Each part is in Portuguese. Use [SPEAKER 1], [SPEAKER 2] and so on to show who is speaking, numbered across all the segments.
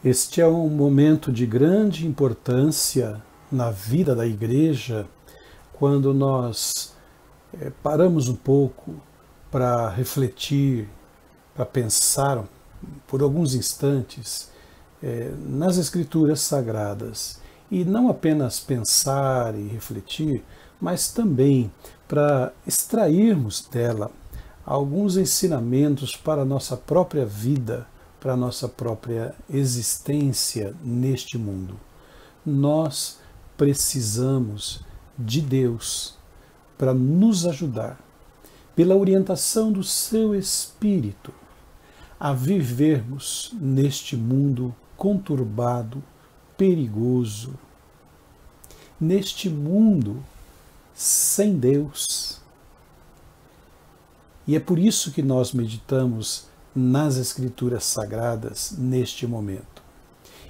[SPEAKER 1] Este é um momento de grande importância na vida da igreja, quando nós paramos um pouco para refletir, para pensar por alguns instantes nas Escrituras Sagradas. E não apenas pensar e refletir, mas também para extrairmos dela alguns ensinamentos para a nossa própria vida, para a nossa própria existência neste mundo. Nós precisamos de Deus para nos ajudar, pela orientação do seu Espírito, a vivermos neste mundo conturbado, perigoso, neste mundo sem Deus. E é por isso que nós meditamos nas Escrituras Sagradas neste momento.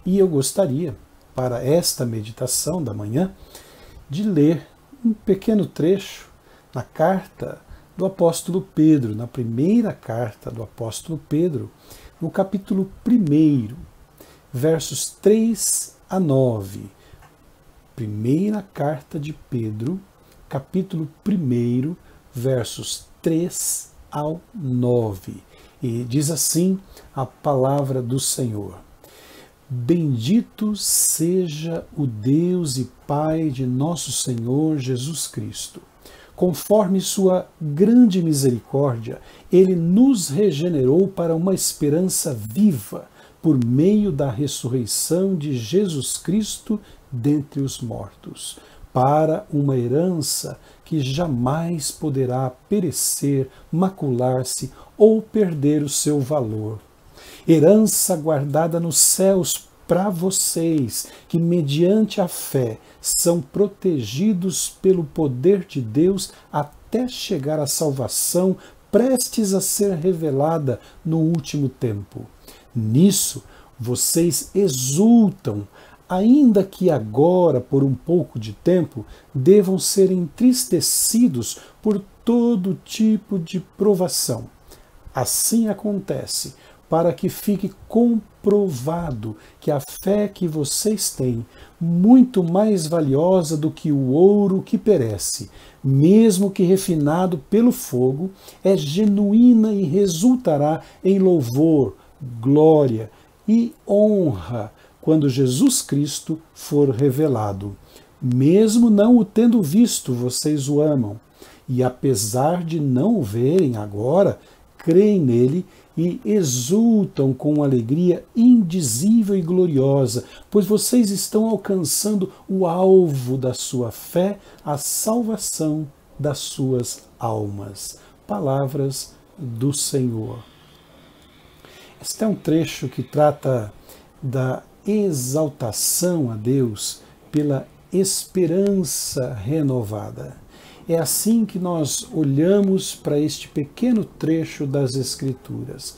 [SPEAKER 1] E eu gostaria, para esta meditação da manhã, de ler um pequeno trecho na carta do apóstolo Pedro, na primeira carta do apóstolo Pedro, no capítulo 1, versos 3 a 9. Primeira carta de Pedro, capítulo 1, versos 3 ao 9. E diz assim a palavra do Senhor: Bendito seja o Deus e Pai de nosso Senhor Jesus Cristo. Conforme sua grande misericórdia, ele nos regenerou para uma esperança viva, por meio da ressurreição de Jesus Cristo dentre os mortos, para uma herança que jamais poderá perecer, macular-se ou perder o seu valor. Herança guardada nos céus para vocês, que mediante a fé são protegidos pelo poder de Deus até chegar à salvação prestes a ser revelada no último tempo. Nisso vocês exultam, ainda que agora, por um pouco de tempo, devam ser entristecidos por todo tipo de provação. Assim acontece para que fique comprovado que a fé que vocês têm, muito mais valiosa do que o ouro que perece, mesmo que refinado pelo fogo, é genuína e resultará em louvor, glória e honra quando Jesus Cristo for revelado. Mesmo não o tendo visto, vocês o amam, e apesar de não o verem agora, creem nele e exultam com alegria indizível e gloriosa, pois vocês estão alcançando o alvo da sua fé, a salvação das suas almas. Palavras do Senhor. Este é um trecho que trata da exaltação a Deus pela esperança renovada. É assim que nós olhamos para este pequeno trecho das Escrituras.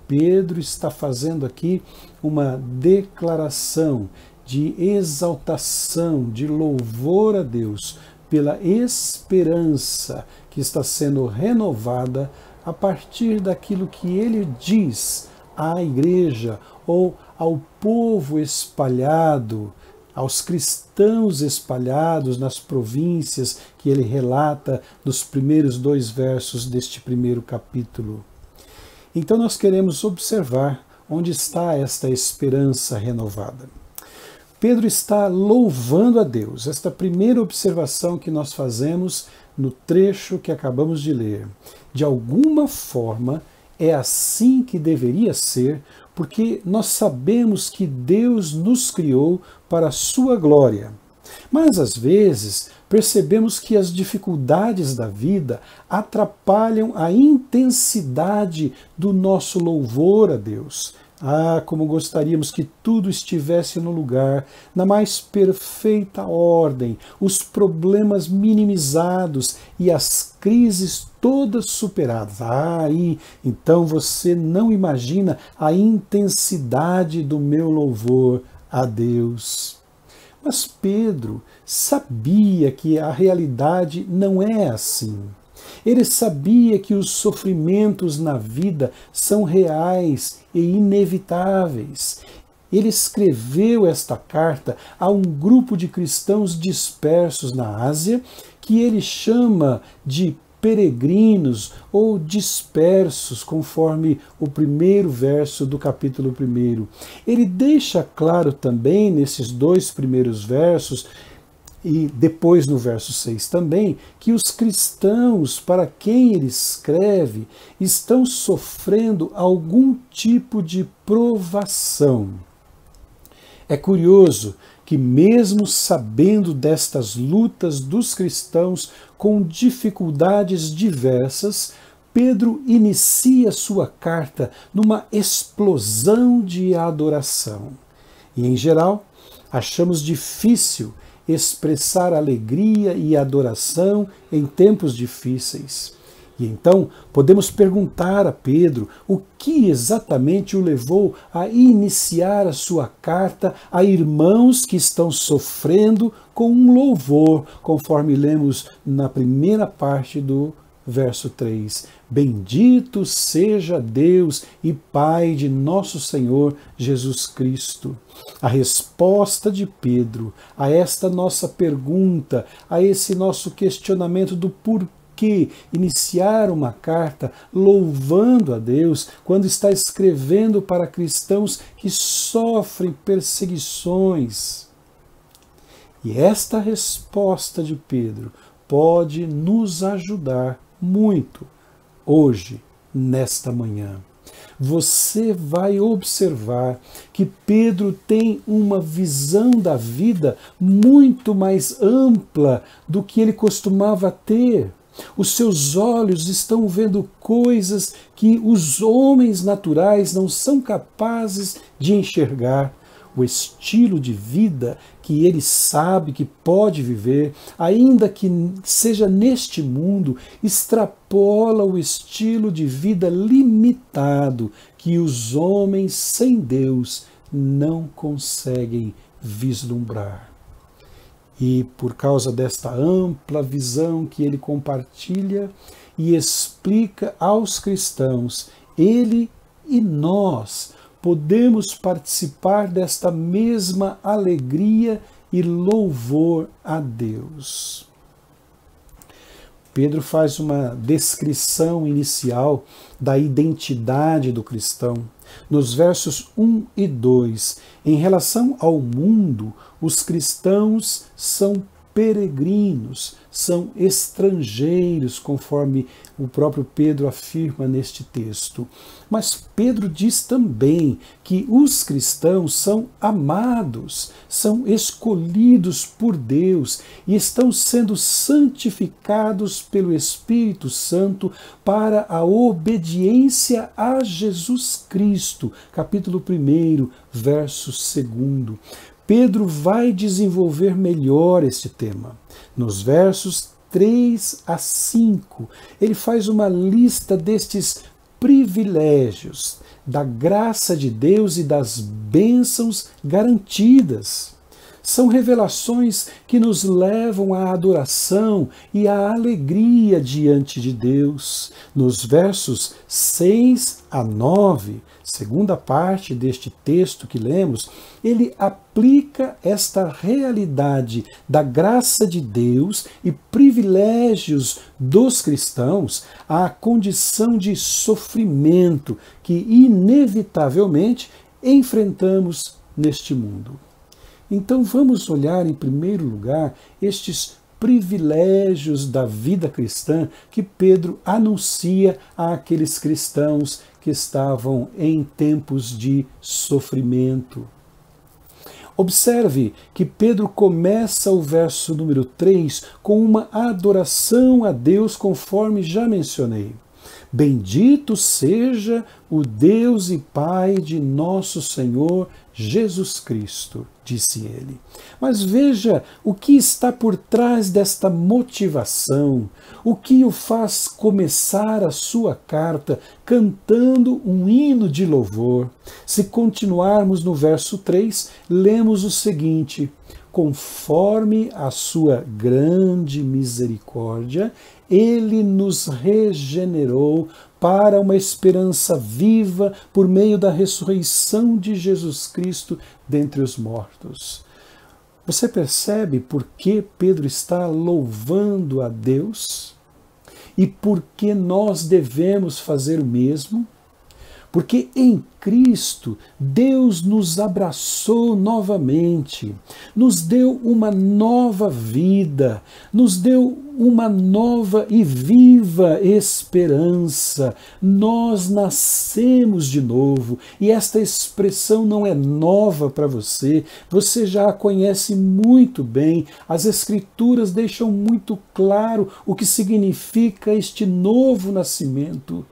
[SPEAKER 1] Pedro está fazendo aqui uma declaração de exaltação, de louvor a Deus, pela esperança que está sendo renovada a partir daquilo que ele diz à igreja ou ao povo espalhado, aos cristãos espalhados nas províncias que ele relata nos primeiros 2 versos deste primeiro capítulo. Então nós queremos observar onde está esta esperança renovada. Pedro está louvando a Deus. Esta primeira observação que nós fazemos no trecho que acabamos de ler. De alguma forma, é assim que deveria ser, porque nós sabemos que Deus nos criou para a sua glória. Mas, às vezes, percebemos que as dificuldades da vida atrapalham a intensidade do nosso louvor a Deus. Ah, como gostaríamos que tudo estivesse no lugar, na mais perfeita ordem, os problemas minimizados e as crises todas superadas. Ah, e então você não imagina a intensidade do meu louvor a Deus. Mas Pedro sabia que a realidade não é assim. Ele sabia que os sofrimentos na vida são reais e inevitáveis. ele escreveu esta carta a um grupo de cristãos dispersos na Ásia, que ele chama de peregrinos ou dispersos, conforme o primeiro verso do capítulo 1. Ele deixa claro também, nesses 2 primeiros versos, e depois no verso 6 também, que os cristãos para quem ele escreve estão sofrendo algum tipo de provação. É curioso que, mesmo sabendo destas lutas dos cristãos com dificuldades diversas, Pedro inicia sua carta numa explosão de adoração. E, em geral, achamos difícil expressar alegria e adoração em tempos difíceis. E então podemos perguntar a Pedro o que exatamente o levou a iniciar a sua carta a irmãos que estão sofrendo com um louvor, conforme lemos na primeira parte do verso 3. Bendito seja Deus e Pai de nosso Senhor Jesus Cristo. A resposta de Pedro a esta nossa pergunta, a esse nosso questionamento do porquê iniciar uma carta louvando a Deus quando está escrevendo para cristãos que sofrem perseguições. E esta resposta de Pedro pode nos ajudar muito hoje, nesta manhã. Você vai observar que Pedro tem uma visão da vida muito mais ampla do que ele costumava ter. Os seus olhos estão vendo coisas que os homens naturais não são capazes de enxergar. O estilo de vida que ele sabe que pode viver, ainda que seja neste mundo, extrapola o estilo de vida limitado que os homens sem Deus não conseguem vislumbrar. E por causa desta ampla visão que ele compartilha e explica aos cristãos, ele e nós podemos participar desta mesma alegria e louvor a Deus. Pedro faz uma descrição inicial da identidade do cristão. Nos versos 1 e 2, em relação ao mundo, os cristãos são peregrinos, são estrangeiros, conforme o próprio Pedro afirma neste texto. Mas Pedro diz também que os cristãos são amados, são escolhidos por Deus e estão sendo santificados pelo Espírito Santo para a obediência a Jesus Cristo. Capítulo 1, verso 2. Pedro vai desenvolver melhor este tema. Nos versos 3 a 5, ele faz uma lista destes privilégios, da graça de Deus e das bênçãos garantidas. São revelações que nos levam à adoração e à alegria diante de Deus. Nos versos 6 a 9, segunda parte deste texto que lemos, ele aplica esta realidade da graça de Deus e privilégios dos cristãos à condição de sofrimento que inevitavelmente enfrentamos neste mundo. Então vamos olhar em primeiro lugar estes privilégios da vida cristã que Pedro anuncia àqueles cristãos que estavam em tempos de sofrimento. Observe que Pedro começa o verso número 3 com uma adoração a Deus, conforme já mencionei. Bendito seja o Deus e Pai de nosso Senhor Jesus Cristo, disse ele. Mas veja o que está por trás desta motivação, o que o faz começar a sua carta cantando um hino de louvor. Se continuarmos no verso 3, lemos o seguinte: conforme a sua grande misericórdia, ele nos regenerou para uma esperança viva por meio da ressurreição de Jesus Cristo dentre os mortos. Você percebe por que Pedro está louvando a Deus? E por que nós devemos fazer o mesmo? Porque em Cristo, Deus nos abraçou novamente, nos deu uma nova vida, nos deu uma nova e viva esperança. Nós nascemos de novo, e esta expressão não é nova para você, você já a conhece muito bem. As Escrituras deixam muito claro o que significa este novo nascimento.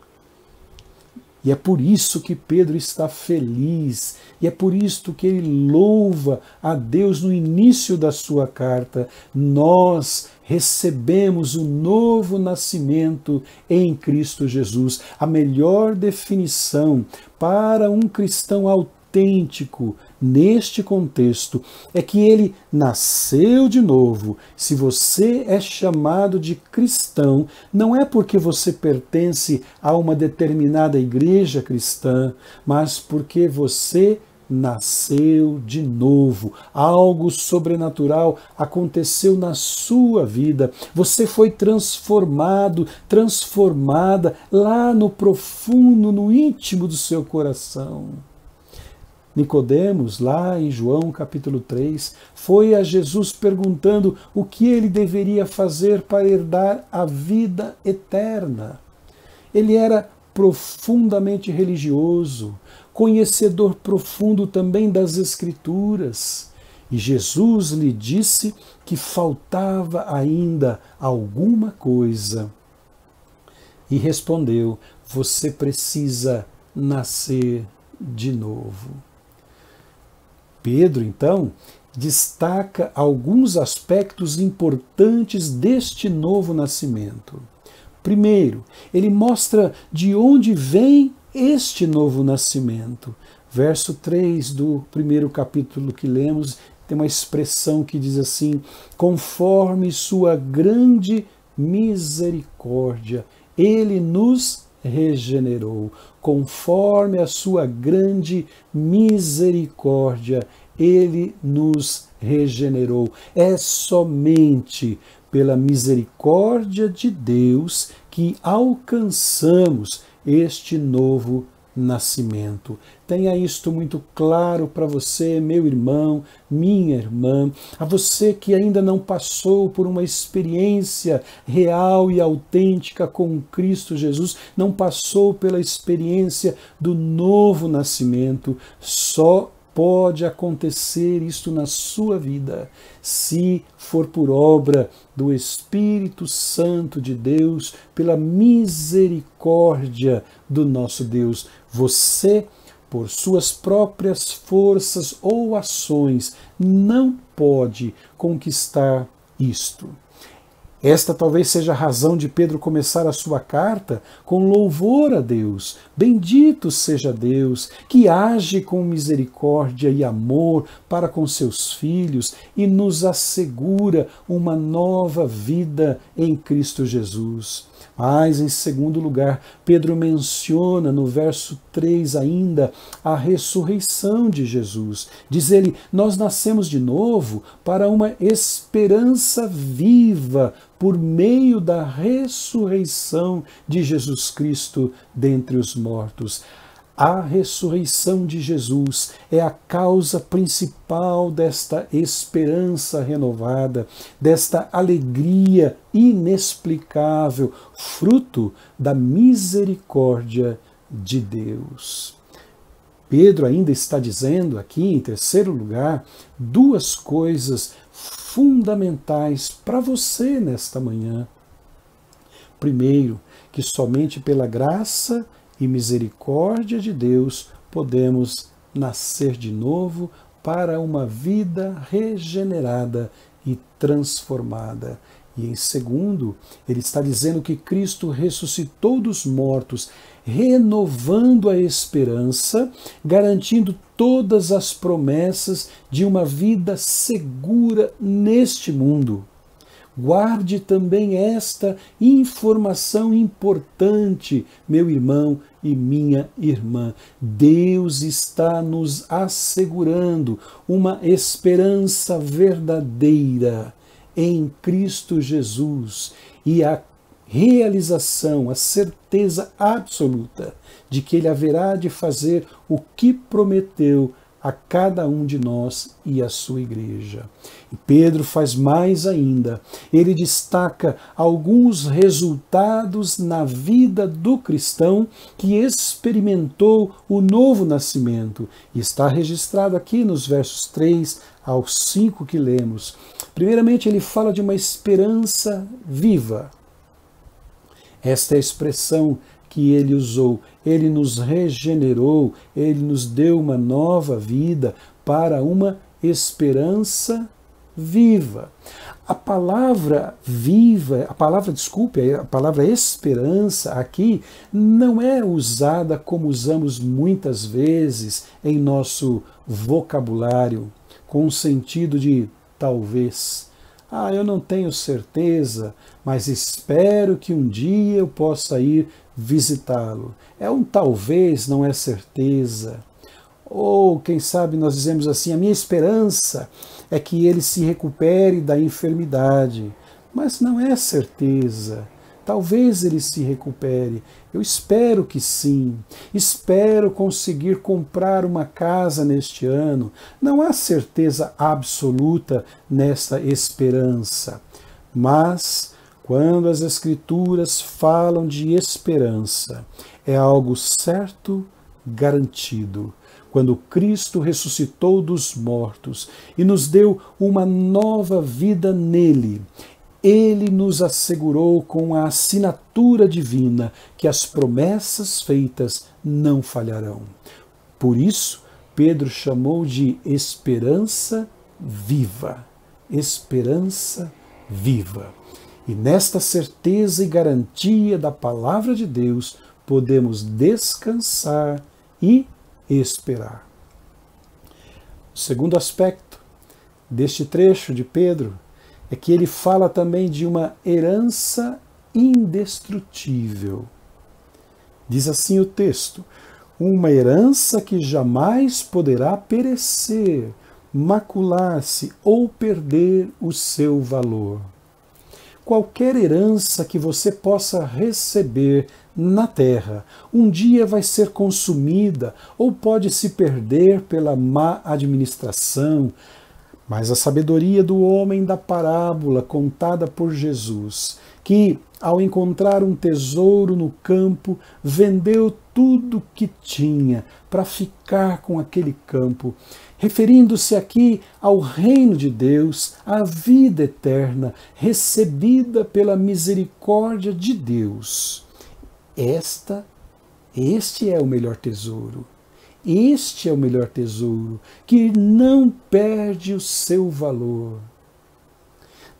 [SPEAKER 1] E é por isso que Pedro está feliz, e é por isso que ele louva a Deus no início da sua carta. Nós recebemos o novo nascimento em Cristo Jesus. A melhor definição para um cristão autêntico neste contexto é que ele nasceu de novo. Se você é chamado de cristão, não é porque você pertence a uma determinada igreja cristã, mas porque você nasceu de novo. Algo sobrenatural aconteceu na sua vida. Você foi transformado, transformada lá no profundo, no íntimo do seu coração. Nicodemos, lá em João capítulo 3, foi a Jesus perguntando o que ele deveria fazer para herdar a vida eterna. Ele era profundamente religioso, conhecedor profundo também das Escrituras. E Jesus lhe disse que faltava ainda alguma coisa. E respondeu: você precisa nascer de novo. Pedro, então, destaca alguns aspectos importantes deste novo nascimento. Primeiro, ele mostra de onde vem este novo nascimento. Verso 3 do primeiro capítulo que lemos, tem uma expressão que diz assim: conforme sua grande misericórdia, ele nos regenerou. Conforme a sua grande misericórdia, ele nos regenerou. É somente pela misericórdia de Deus que alcançamos este novo nascimento. Tenha isto muito claro para você, meu irmão, minha irmã, a você que ainda não passou por uma experiência real e autêntica com Cristo Jesus, não passou pela experiência do novo nascimento. Só pode acontecer isto na sua vida se for por obra do Espírito Santo de Deus, pela misericórdia do nosso Deus. Você, por suas próprias forças ou ações, não pode conquistar isto. Esta talvez seja a razão de Pedro começar a sua carta com louvor a Deus. Bendito seja Deus, que age com misericórdia e amor para com seus filhos e nos assegura uma nova vida em Cristo Jesus. Mas, em segundo lugar, Pedro menciona no verso 3 ainda a ressurreição de Jesus. Diz ele: nós nascemos de novo para uma esperança viva por meio da ressurreição de Jesus Cristo dentre os mortos. A ressurreição de Jesus é a causa principal desta esperança renovada, desta alegria inexplicável, fruto da misericórdia de Deus. Pedro ainda está dizendo aqui, em terceiro lugar, duas coisas fundamentais para você nesta manhã. Primeiro, que somente pela graça e misericórdia de Deus podemos nascer de novo para uma vida regenerada e transformada. E em segundo, ele está dizendo que Cristo ressuscitou dos mortos, renovando a esperança, garantindo todas as promessas de uma vida segura neste mundo. Guarde também esta informação importante, meu irmão e minha irmã. Deus está nos assegurando uma esperança verdadeira em Cristo Jesus e a realização, a certeza absoluta de que Ele haverá de fazer o que prometeu a cada um de nós e a sua igreja. E Pedro faz mais ainda. Ele destaca alguns resultados na vida do cristão que experimentou o novo nascimento. E está registrado aqui nos versos 3 ao 5 que lemos. Primeiramente, ele fala de uma esperança viva. Esta é a expressão que ele usou. Ele nos regenerou, ele nos deu uma nova vida para uma esperança viva. A palavra viva, a palavra esperança aqui não é usada como usamos muitas vezes em nosso vocabulário, com o sentido de talvez. Eu não tenho certeza, mas espero que um dia eu possa ir visitá-lo. É um talvez, não é certeza. Ou, quem sabe, nós dizemos assim, a minha esperança é que ele se recupere da enfermidade. Mas não é certeza. Talvez ele se recupere. Eu espero que sim. Espero conseguir comprar uma casa neste ano. Não há certeza absoluta nesta esperança. Mas, quando as Escrituras falam de esperança, é algo certo, garantido. Quando Cristo ressuscitou dos mortos e nos deu uma nova vida nele, Ele nos assegurou com a assinatura divina que as promessas feitas não falharão. Por isso, Pedro chamou de esperança viva. Esperança viva. E nesta certeza e garantia da palavra de Deus, podemos descansar e esperar. O segundo aspecto deste trecho de Pedro é que ele fala também de uma herança indestrutível. Diz assim o texto: uma herança que jamais poderá perecer, macular-se ou perder o seu valor. Qualquer herança que você possa receber na terra, um dia vai ser consumida ou pode se perder pela má administração. Mas a sabedoria do homem da parábola contada por Jesus, que, ao encontrar um tesouro no campo, vendeu tudo que tinha para ficar com aquele campo, referindo-se aqui ao reino de Deus, à vida eterna, recebida pela misericórdia de Deus. Este é o melhor tesouro. Este é o melhor tesouro, que não perde o seu valor.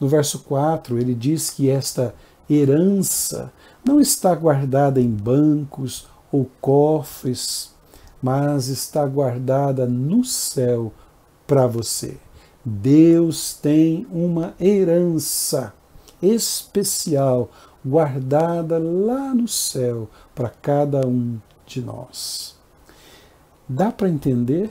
[SPEAKER 1] No verso 4, ele diz que esta herança não está guardada em bancos ou cofres, mas está guardada no céu para você. Deus tem uma herança especial guardada lá no céu para cada um de nós. Dá para entender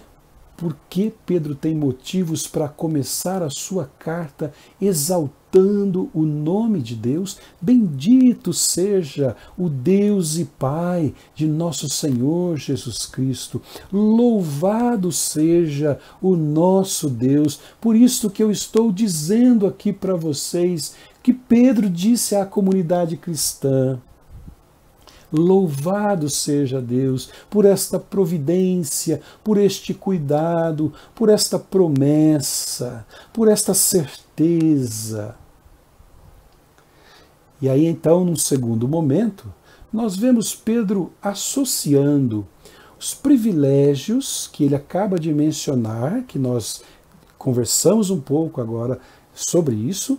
[SPEAKER 1] por que Pedro tem motivos para começar a sua carta exaltando o nome de Deus? Bendito seja o Deus e Pai de nosso Senhor Jesus Cristo. Louvado seja o nosso Deus. Por isso que eu estou dizendo aqui para vocês que Pedro disse à comunidade cristã: louvado seja Deus por esta providência, por este cuidado, por esta promessa, por esta certeza. E aí então, num segundo momento, nós vemos Pedro associando os privilégios que ele acaba de mencionar, que nós conversamos um pouco agora sobre isso.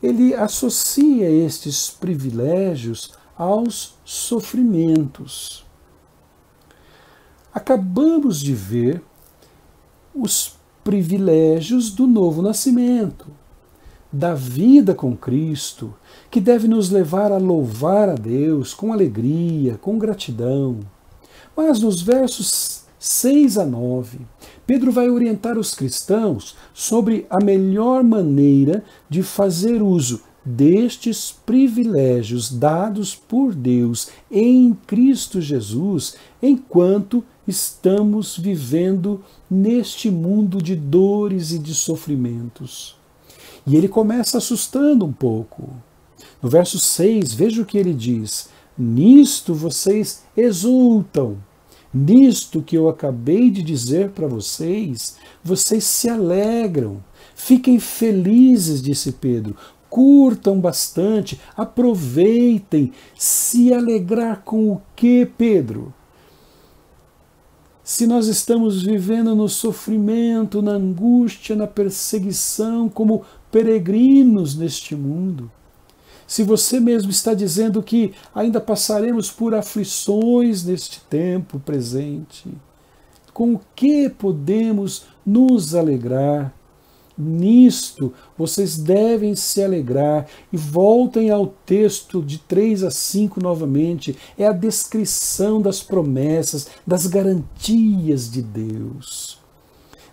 [SPEAKER 1] Ele associa estes privilégios aos sofrimentos. Acabamos de ver os privilégios do novo nascimento. da vida com Cristo, que deve nos levar a louvar a Deus com alegria, com gratidão. Mas nos versos 6 a 9, Pedro vai orientar os cristãos sobre a melhor maneira de fazer uso destes privilégios dados por Deus em Cristo Jesus, enquanto estamos vivendo neste mundo de dores e de sofrimentos. E ele começa assustando um pouco. No verso 6, veja o que ele diz: nisto vocês exultam. Nisto que eu acabei de dizer para vocês, vocês se alegram. Fiquem felizes, disse Pedro. Curtam bastante, aproveitem. Se alegrar com o que, Pedro? Se nós estamos vivendo no sofrimento, na angústia, na perseguição, como peregrinos neste mundo. Se você mesmo está dizendo que ainda passaremos por aflições neste tempo presente, com o que podemos nos alegrar? Nisto vocês devem se alegrar. E voltem ao texto de 3 a 5 novamente. É a descrição das promessas, das garantias de Deus.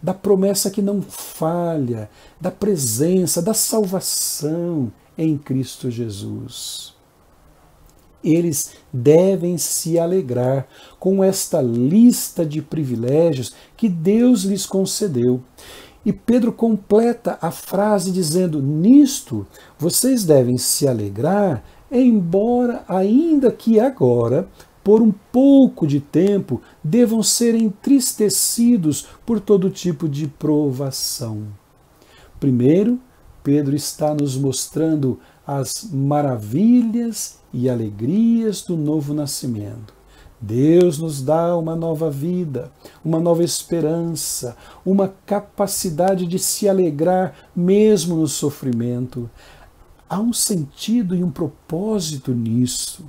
[SPEAKER 1] Da promessa que não falha, da presença, da salvação em Cristo Jesus. Eles devem se alegrar com esta lista de privilégios que Deus lhes concedeu. E Pedro completa a frase dizendo: nisto vocês devem se alegrar, embora ainda que agora, por um pouco de tempo, devam ser entristecidos por todo tipo de provação. Primeiro, Pedro está nos mostrando as maravilhas e alegrias do novo nascimento. Deus nos dá uma nova vida, uma nova esperança, uma capacidade de se alegrar mesmo no sofrimento. Há um sentido e um propósito nisso.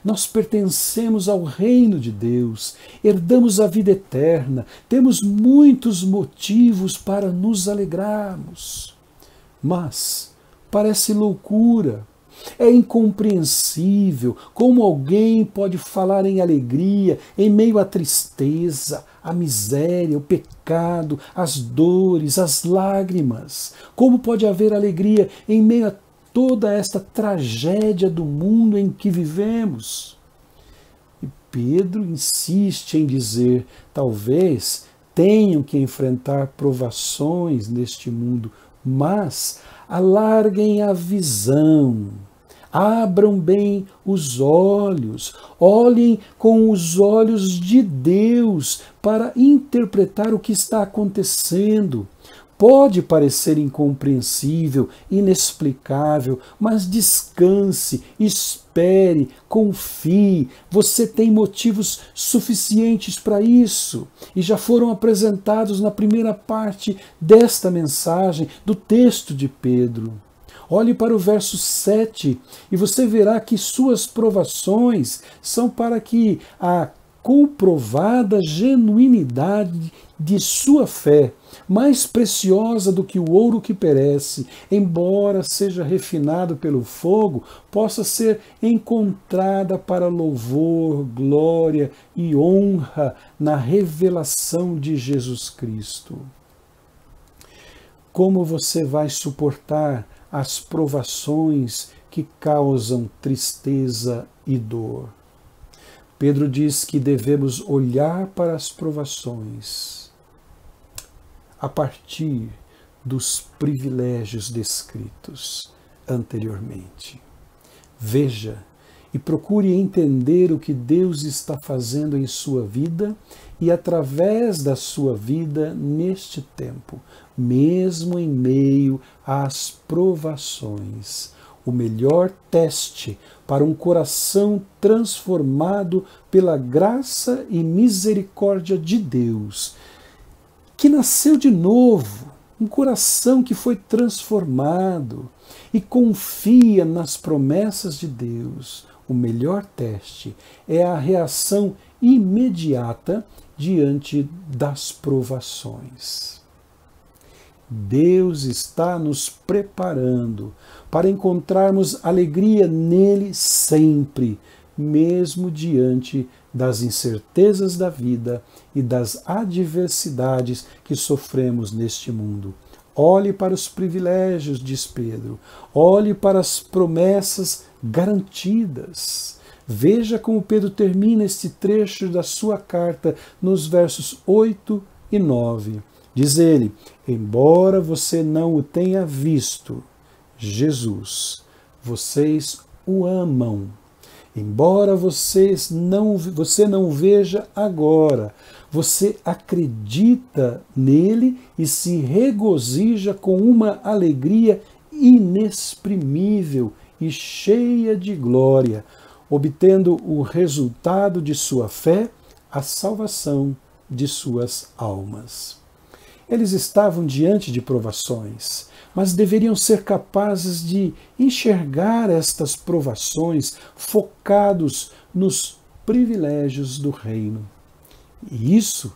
[SPEAKER 1] Nós pertencemos ao reino de Deus, herdamos a vida eterna, temos muitos motivos para nos alegrarmos. Mas parece loucura. É incompreensível como alguém pode falar em alegria em meio à tristeza, à miséria, o pecado, as dores, as lágrimas. Como pode haver alegria em meio a toda esta tragédia do mundo em que vivemos? E Pedro insiste em dizer: talvez tenham que enfrentar provações neste mundo, mas alarguem a visão. Abram bem os olhos, olhem com os olhos de Deus para interpretar o que está acontecendo. Pode parecer incompreensível, inexplicável, mas descanse, espere, confie. Você tem motivos suficientes para isso e já foram apresentados na primeira parte desta mensagem do texto de Pedro. Olhe para o verso 7 e você verá que suas provações são para que a comprovada genuinidade de sua fé, mais preciosa do que o ouro que perece, embora seja refinado pelo fogo, possa ser encontrada para louvor, glória e honra na revelação de Jesus Cristo. Como você vai suportar as provações que causam tristeza e dor? Pedro diz que devemos olhar para as provações a partir dos privilégios descritos anteriormente. Veja e procure entender o que Deus está fazendo em sua vida e através da sua vida neste tempo, mesmo em meio às provações. O melhor teste para um coração transformado pela graça e misericórdia de Deus, que nasceu de novo, um coração que foi transformado e confia nas promessas de Deus. O melhor teste é a reação imediata diante das provações. Deus está nos preparando para encontrarmos alegria nele sempre, mesmo diante das incertezas da vida e das adversidades que sofremos neste mundo. Olhe para os privilégios, diz Pedro. Olhe para as promessas garantidas. Veja como Pedro termina este trecho da sua carta nos versos 8 e 9. Diz ele: embora você não o tenha visto, Jesus, vocês o amam. Embora você não o veja agora, você acredita nele e se regozija com uma alegria inexprimível e cheia de glória, obtendo o resultado de sua fé, a salvação de suas almas. Eles estavam diante de provações, mas deveriam ser capazes de enxergar estas provações focados nos privilégios do reino. E isso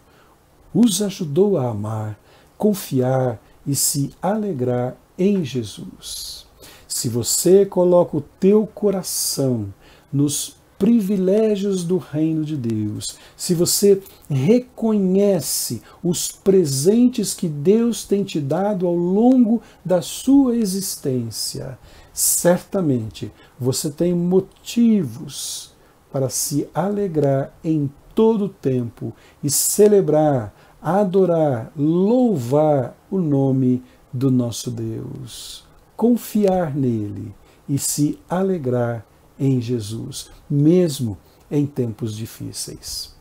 [SPEAKER 1] os ajudou a amar, confiar e se alegrar em Jesus. Se você coloca o teu coração nos privilégios do reino de Deus, se você reconhece os presentes que Deus tem te dado ao longo da sua existência, certamente você tem motivos para se alegrar em todo o tempo e celebrar, adorar, louvar o nome do nosso Deus, confiar nele e se alegrar em Jesus, mesmo em tempos difíceis.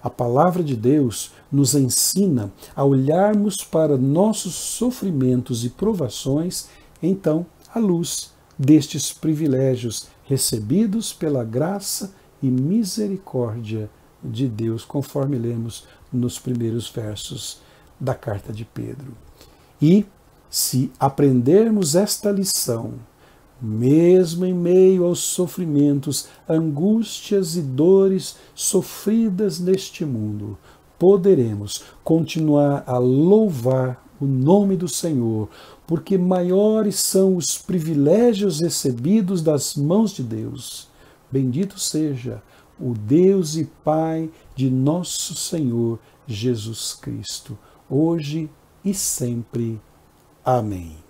[SPEAKER 1] A palavra de Deus nos ensina a olharmos para nossos sofrimentos e provações, então, à luz destes privilégios recebidos pela graça e misericórdia de Deus, conforme lemos nos primeiros versos da carta de Pedro. E, se aprendermos esta lição, mesmo em meio aos sofrimentos, angústias e dores sofridas neste mundo, poderemos continuar a louvar o nome do Senhor, porque maiores são os privilégios recebidos das mãos de Deus. Bendito seja o Deus e Pai de nosso Senhor Jesus Cristo, hoje e sempre. Amém.